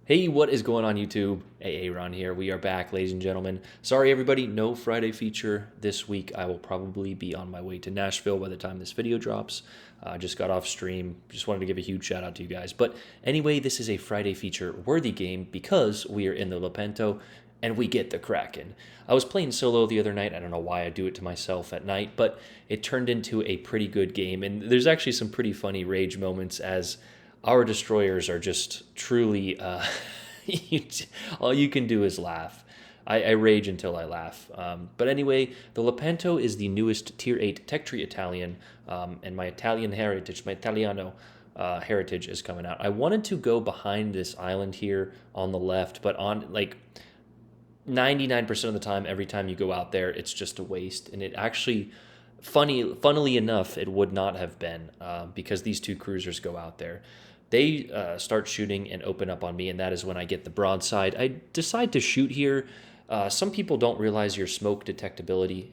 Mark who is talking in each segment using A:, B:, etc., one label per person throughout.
A: Hey, what is going on YouTube? Ron here. We are back, ladies and gentlemen. Sorry, everybody, no Friday feature this week. I will probably be on my way to Nashville by the time this video drops. Just got off stream. Just wanted to give a huge shout out to you guys. But anyway, this is a Friday feature worthy game because we are in the Lepanto and we get the Kraken. I was playing solo the other night. I don't know why I do it to myself at night, but it turned into a pretty good game. And there's actually some pretty funny rage moments as our destroyers are just truly all you can do is laugh. I rage until I laugh. But anyway, the Lepanto is the newest tier 8 tech tree Italian, and my Italian heritage, my Italiano heritage is coming out. I wanted to go behind this island here on the left, but on like 99% of the time, every time you go out there, it's just a waste. And it actually, funnily enough, it would not have been because these two cruisers go out there. They start shooting and open up on me, and that is when I get the broadside. I decide to shoot here. Some people don't realize your smoke detectability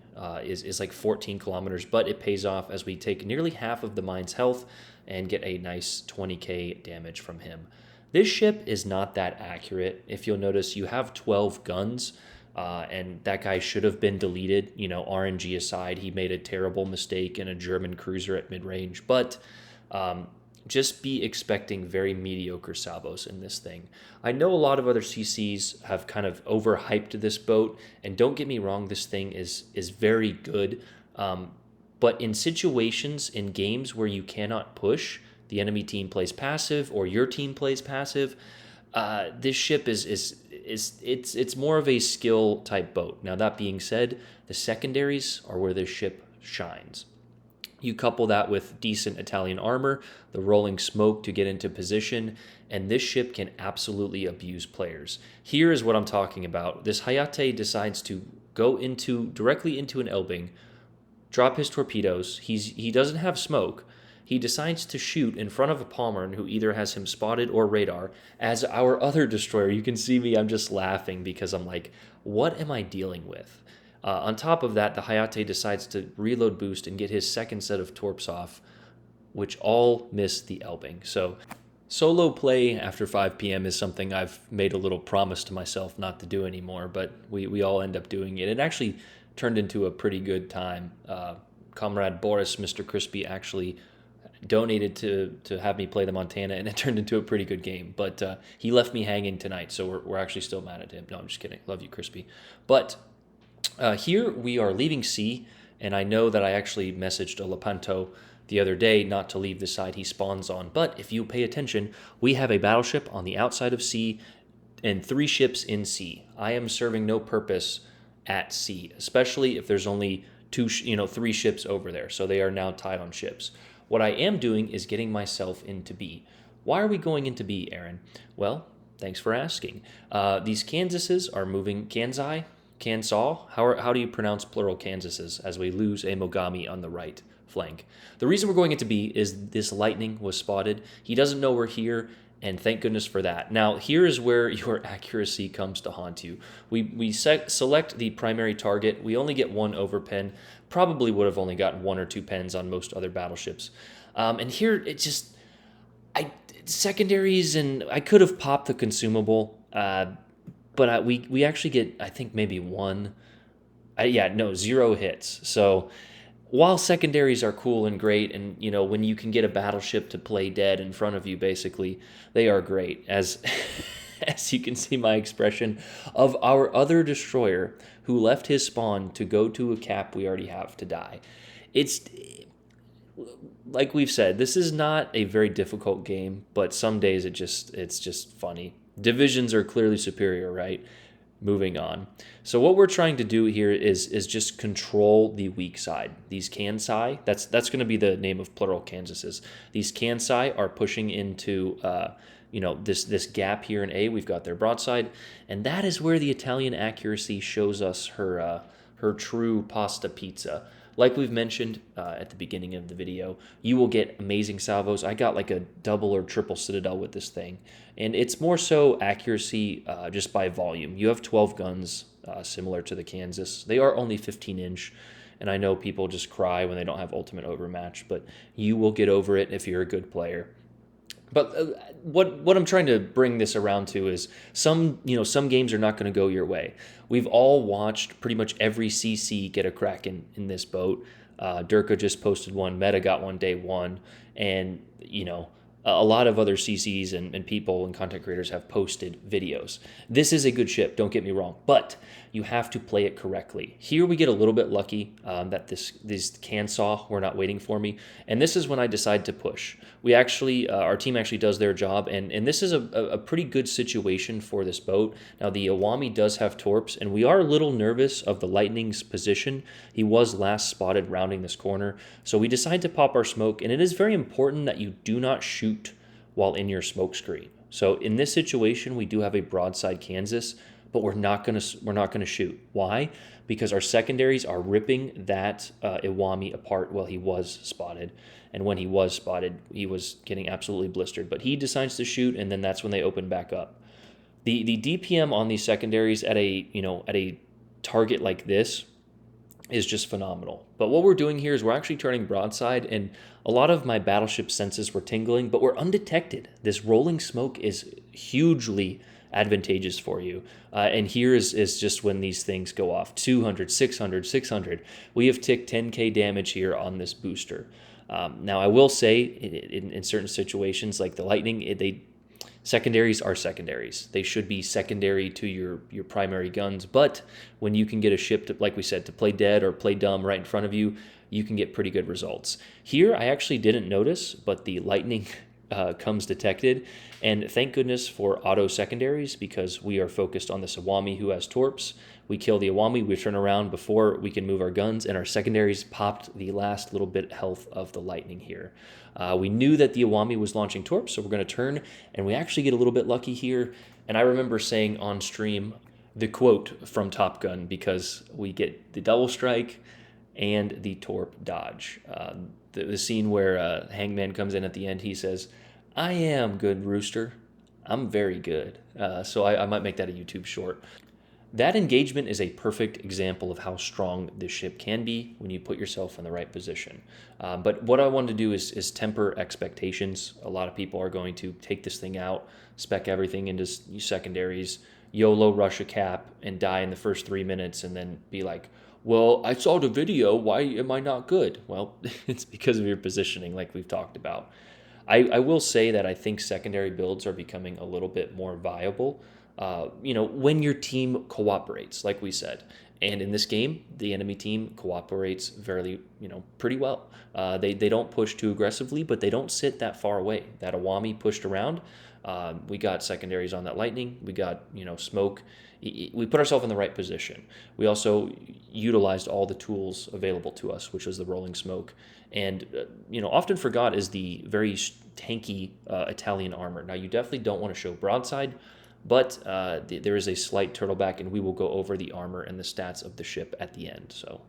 A: is like 14 kilometers, but it pays off as we take nearly half of the mine's health and get a nice 20k damage from him. This ship is not that accurate. If you'll notice, you have 12 guns, and that guy should have been deleted. You know, RNG aside, he made a terrible mistake in a German cruiser at mid-range, but just be expecting very mediocre salvos in this thing. I know a lot of other CCs have kind of overhyped this boat, and don't get me wrong, this thing is very good. But in situations in games where you cannot push, the enemy team plays passive or your team plays passive, this ship it's more of a skill type boat. Now that being said, the secondaries are where this ship shines. You couple that with decent Italian armor, the rolling smoke to get into position, and this ship can absolutely abuse players. Here is what I'm talking about. This Hayate decides to go directly into an Elbing, drop his torpedoes. He doesn't have smoke. He decides to shoot in front of a Palmer who either has him spotted or radar. As our other destroyer, you can see me, I'm just laughing because I'm like, what am I dealing with? On top of that, the Hayate decides to reload boost and get his second set of torps off, which all miss the Elbing. So solo play after 5 p.m. is something I've made a little promise to myself not to do anymore, but we all end up doing it. It actually turned into a pretty good time. Comrade Boris, Mr. Crispy, actually donated to have me play the Montana, and it turned into a pretty good game. But he left me hanging tonight, so we're actually still mad at him. No, I'm just kidding. Love you, Crispy. But here we are leaving C, and I know that I actually messaged a Lepanto the other day not to leave the side he spawns on, but if you pay attention, we have a battleship on the outside of C and 3 ships in C. I am serving no purpose at C, especially if there's only 3 ships over there, so they are now tied on ships. What I am doing is getting myself into B. Why are we going into B, Aaron? Well, thanks for asking. These Kansases are moving. Kansas? How do you pronounce plural Kansases as we lose a Mogami on the right flank? The reason we're going into B is this lightning was spotted. He doesn't know we're here, and thank goodness for that. Now, here is where your accuracy comes to haunt you. We select the primary target. We only get 1 overpen. Probably would have only gotten 1 or 2 pens on most other battleships. And here, it just... secondaries, and I could have popped the consumable, but we actually get, I think, maybe 1. 0 hits. So while secondaries are cool and great, and, you know, when you can get a battleship to play dead in front of you, basically, they are great. As you can see my expression of our other destroyer who left his spawn to go to a cap we already have to die. It's... like we've said, this is not a very difficult game, but some days it's just funny. Divisions are clearly superior, right? Moving on. So what we're trying to do here is just control the weak side. These Kansai, that's going to be the name of plural Kansases. These Kansai are pushing into this gap here in A. We've got their broadside, and that is where the Italian accuracy shows us her true pasta pizza. Like we've mentioned at the beginning of the video, you will get amazing salvos. I got like a double or triple citadel with this thing. And it's more so accuracy just by volume. You have 12 guns similar to the Kansas. They are only 15-inch. And I know people just cry when they don't have ultimate overmatch, but you will get over it if you're a good player. But what I'm trying to bring this around to is some games are not going to go your way. We've all watched pretty much every CC get a Kraken in this boat. Durka just posted one. Meta got one day one, and a lot of other CCs and people and content creators have posted videos. This is a good ship, don't get me wrong, but you have to play it correctly. Here we get a little bit lucky that these can saw were not waiting for me, and this is when I decide to push. We actually, our team actually does their job, and this is a pretty good situation for this boat. Now the Awami does have torps, and we are a little nervous of the Lightning's position. He was last spotted rounding this corner, so we decide to pop our smoke, and it is very important that you do not shoot while in your smoke screen. So in this situation, we do have a broadside Kansas, but we're not gonna shoot. Why? Because our secondaries are ripping that Iwami apart while he was spotted, and when he was spotted, he was getting absolutely blistered. But he decides to shoot, and then that's when they open back up. The DPM on these secondaries at a target like this is just phenomenal. But what we're doing here is we're actually turning broadside, and a lot of my battleship senses were tingling, but we're undetected. This rolling smoke is hugely advantageous for you. And here is just when these things go off. 200, 600, 600. We have ticked 10k damage here on this booster. Now, I will say in certain situations like the Lightning, secondaries are secondaries. They should be secondary to your primary guns. But when you can get a ship, like we said, to play dead or play dumb right in front of you, you can get pretty good results. Here, I actually didn't notice, but the Lightning comes detected. And thank goodness for auto secondaries, because we are focused on this Awami who has torps. We kill the Awami, we turn around before we can move our guns, and our secondaries popped the last little bit health of the Lightning here. We knew that the Awami was launching torps, so we're going to turn, and we actually get a little bit lucky here. And I remember saying on stream the quote from Top Gun, because we get the double strike and the torp dodge. The scene where Hangman comes in at the end, he says, "I am good, Rooster. I'm very good." So I might make that a YouTube short. That engagement is a perfect example of how strong this ship can be when you put yourself in the right position. But what I wanted to do is temper expectations. A lot of people are going to take this thing out, spec everything into secondaries, YOLO rush a cap, and die in the first 3 minutes, and then be like, "Well, I saw the video. Why am I not good?" Well, it's because of your positioning, like we've talked about. I will say that I think secondary builds are becoming a little bit more viable, when your team cooperates, like we said. And in this game, the enemy team cooperates pretty well. They don't push too aggressively, but they don't sit that far away. That Awami pushed around. We got secondaries on that Lightning. We got, smoke. We put ourselves in the right position. We also utilized all the tools available to us, which was the rolling smoke. And, often forgot is the very tanky Italian armor. Now, you definitely don't want to show broadside, but there is a slight turtleback, and we will go over the armor and the stats of the ship at the end. So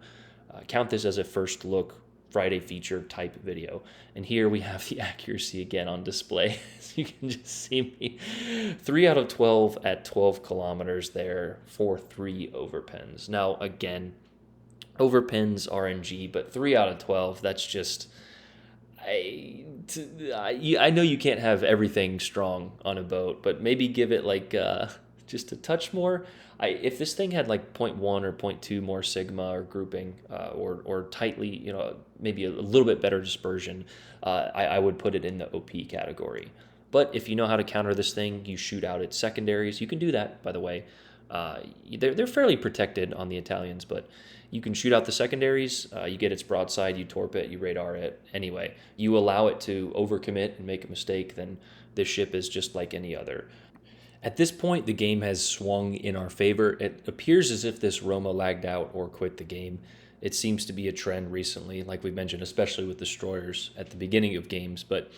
A: count this as a first look Friday feature type video. And here we have the accuracy again on display. So you can just see me. 3 out of 12 at 12 kilometers there for 3 overpins. Now, again, overpins RNG, but 3 out of 12, that's just... I know you can't have everything strong on a boat, but maybe give it just a touch more. If this thing had 0.1 or 0.2 more sigma or grouping, or tightly, maybe a little bit better dispersion, I would put it in the OP category. But if you know how to counter this thing, you shoot out its secondaries. You can do that, by the way. They're fairly protected on the Italians, but you can shoot out the secondaries. You get its broadside, you torp it, you radar it. Anyway, you allow it to overcommit and make a mistake, then this ship is just like any other. At this point, the game has swung in our favor. It appears as if this Roma lagged out or quit the game. It seems to be a trend recently, like we mentioned, especially with destroyers at the beginning of games. But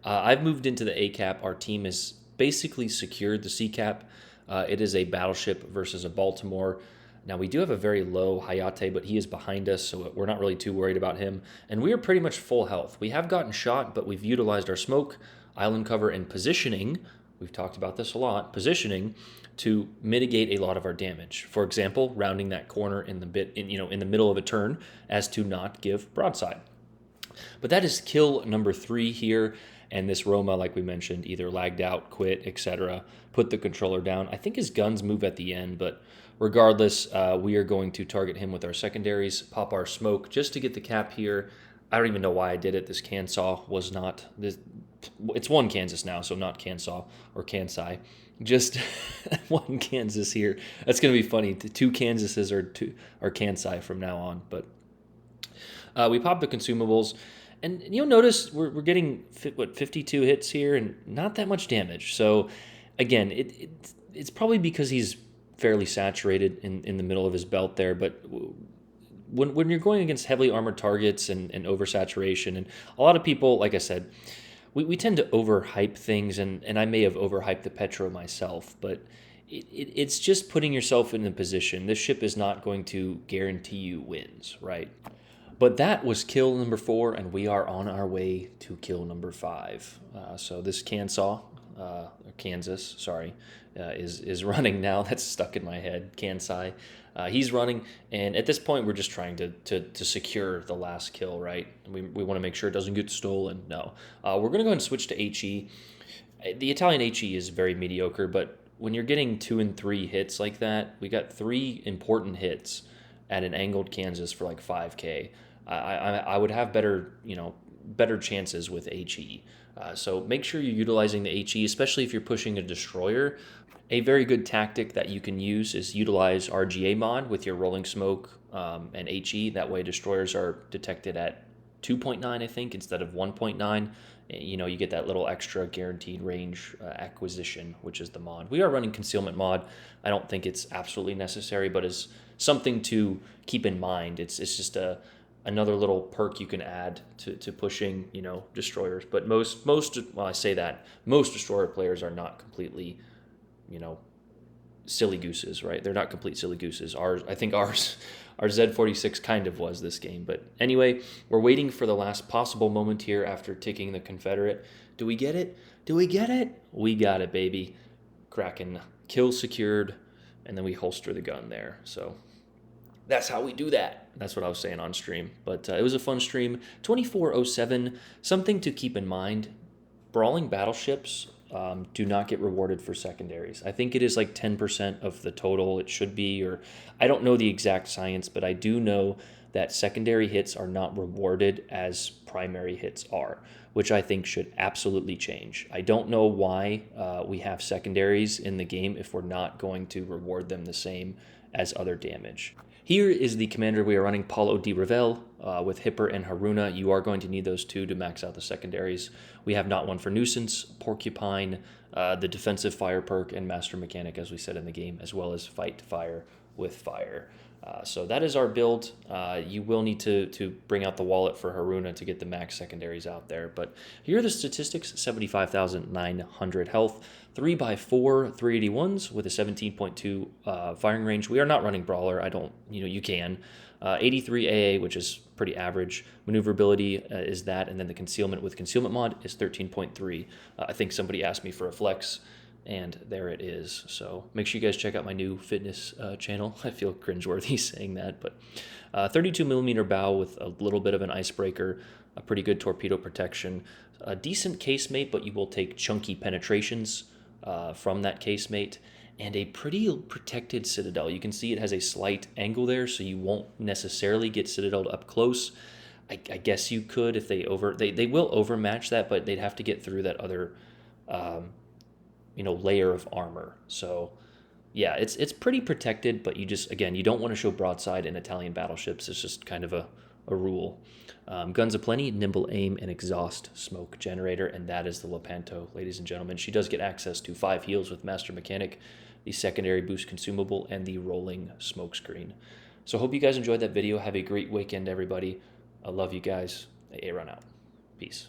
A: I've moved into the A cap. Our team has basically secured the C cap. It is a battleship versus a Baltimore. Now, we do have a very low Hayate, but he is behind us, so we're not really too worried about him. And we are pretty much full health. We have gotten shot, but we've utilized our smoke, island cover, and positioning. We've talked about this a lot. Positioning to mitigate a lot of our damage. For example, rounding that corner in the middle of a turn as to not give broadside. But that is kill number 3 here. And this Roma, like we mentioned, either lagged out, quit, etc., put the controller down. I think his guns move at the end, but regardless, we are going to target him with our secondaries, pop our smoke just to get the cap here. I don't even know why I did it. This Kansas was not this. It's one Kansas now, so not Kansas or Kansai. Just one Kansas here. That's gonna be funny. The two Kansases are Kansai from now on. But we pop the consumables, and you'll notice we're getting 52 hits here and not that much damage. So again, it's probably because he's fairly saturated in the middle of his belt there, but when you're going against heavily armored targets and oversaturation, and a lot of people, like I said, we tend to overhype things, and I may have overhyped the Petro myself, but it's just putting yourself in a position. This ship is not going to guarantee you wins, right? But that was kill number 4, and we are on our way to kill number 5. So this Kansas, sorry, is running now. That's stuck in my head. Kansai. He's running, and at this point, we're just trying to secure the last kill, right? We want to make sure it doesn't get stolen. No. We're going to go ahead and switch to HE. The Italian HE is very mediocre, but when you're getting 2 and 3 hits like that, we got 3 important hits at an angled Kansas for like 5K. I would have better chances with HE. So make sure you're utilizing the HE, especially if you're pushing a destroyer. A very good tactic that you can use is utilize RGA mod with your rolling smoke and HE. That way destroyers are detected at 2.9, I think, instead of 1.9. You get that little extra guaranteed range acquisition, which is the mod. We are running concealment mod. I don't think it's absolutely necessary, but it's something to keep in mind. It's just another little perk you can add to pushing, destroyers. But most destroyer players are not completely, silly gooses, right? They're not complete silly gooses. Our Z46 kind of was this game. But anyway, we're waiting for the last possible moment here after ticking the Confederate. Do we get it? We got it, baby. Kraken, kill secured, and then we holster the gun there. So that's how we do that. That's what I was saying on stream. But it was a fun stream. 2407, something to keep in mind. Brawling Battleships do not get rewarded for secondaries. I think it is like 10% of the total it should be, or I don't know the exact science, but I do know that secondary hits are not rewarded as primary hits are, which I think should absolutely change. I don't know why we have secondaries in the game if we're not going to reward them the same as other damage. Here is the commander we are running, Paulo Di Revel, with Hipper and Haruna. You are going to need those two to max out the secondaries. We have Not One for Nuisance, Porcupine, the defensive fire perk, and Master Mechanic, as we said in the game, as well as Fight Fire with Fire. So that is our build. You will need to bring out the wallet for Haruna to get the max secondaries out there. But here are the statistics: 75,900 health, 3x4 381s with a 17.2 firing range. We are not running Brawler. You can. 83 AA, which is pretty average. Maneuverability is that, and then the concealment with concealment mod is 13.3. I think somebody asked me for a flex, and there it is. So make sure you guys check out my new fitness channel. I feel cringeworthy saying that, but 32 millimeter bow with a little bit of an icebreaker, a pretty good torpedo protection, a decent casemate, but you will take chunky penetrations from that casemate, and a pretty protected citadel. You can see it has a slight angle there, so you won't necessarily get citadeled up close. I guess you could if they will overmatch that, but they'd have to get through that other layer of armor. So yeah, it's pretty protected, but you don't want to show broadside in Italian battleships. It's just kind of a rule. Guns aplenty, nimble aim, and exhaust smoke generator, and that is the Lepanto, ladies and gentlemen. She does get access to 5 heals with Master Mechanic, the secondary boost consumable, and the rolling smoke screen. So hope you guys enjoyed that video. Have a great weekend, everybody. I love you guys. AA run out. Peace.